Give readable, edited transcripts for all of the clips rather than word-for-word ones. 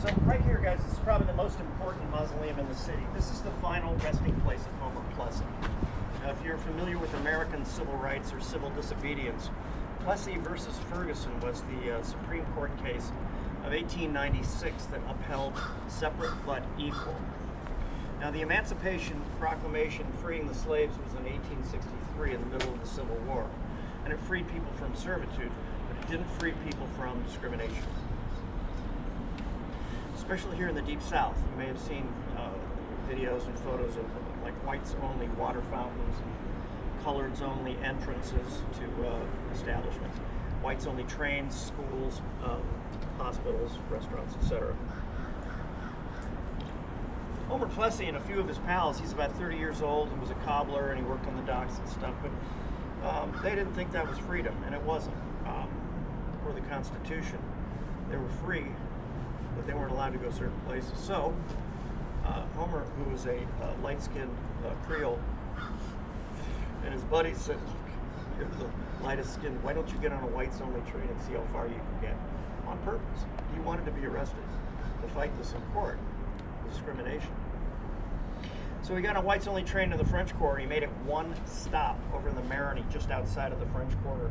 So right here, guys, this is probably the most important mausoleum in the city. This is the final resting place of Homer Plessy. Now, if you're familiar with American civil rights or civil disobedience, Plessy versus Ferguson was the Supreme Court case of 1896 that upheld separate but equal. Now, the Emancipation Proclamation freeing the slaves was in 1863 in the middle of the Civil War, and it freed people from servitude, but it didn't free people from discrimination. Especially here in the Deep South, you may have seen videos and photos of like whites-only water fountains and coloreds-only entrances to establishments, whites-only trains, schools, hospitals, restaurants, etc. Homer Plessy and a few of his pals, he's about 30 years old and was a cobbler and he worked on the docks and stuff, but they didn't think that was freedom, and it wasn't. For the Constitution, they were free, but they weren't allowed to go certain places. So Homer, who was a light-skinned Creole, and his buddies said, "Look, you're the lightest skin. Why don't you get on a whites-only train and see how far you can get?" On purpose. He wanted to be arrested to fight this in court, discrimination. So he got on a whites-only train to the French Quarter. He made it one stop over in the Marigny, just outside of the French Quarter.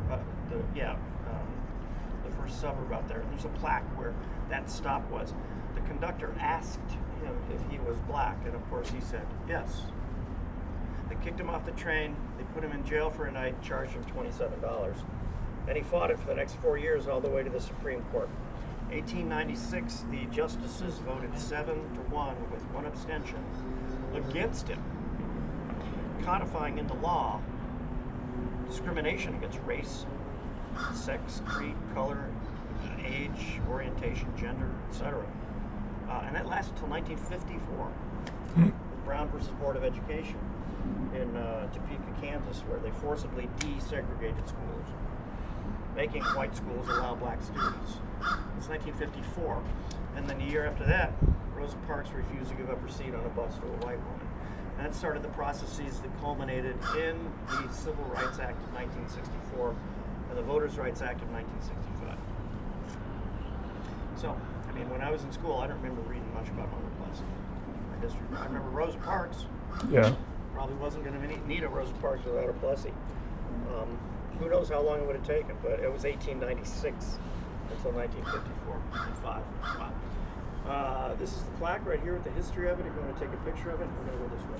The first suburb out there. And there's a plaque where that stop was. The conductor asked him if he was black, and of course he said yes. They kicked him off the train. They put him in jail for a night, charged him $27. And he fought it for the next 4 years all the way to the Supreme Court. 1896, the justices voted 7-1 with one abstention against him, codifying into law discrimination against race, sex, creed, color, age, orientation, gender, etc. And that lasted until 1954, with Brown versus Board of Education in Topeka, Kansas, where they forcibly desegregated schools, making white schools allow black students. It's 1954, and then the year after that, Rosa Parks refused to give up her seat on a bus to a white woman. And that started the processes that culminated in the Civil Rights Act of 1964 and the Voters' Rights Act of 1965. So, I mean, when I was in school, I don't remember reading much about Homer Plessy, or history. I remember Rosa Parks. Yeah. Probably wasn't going to need a Rosa Parks without a Plessy. Who knows how long it would have taken, but it was 1896 until 1954 and 5. Wow. This is the plaque right here with the history of it. If you want to take a picture of it, we're going to go this way.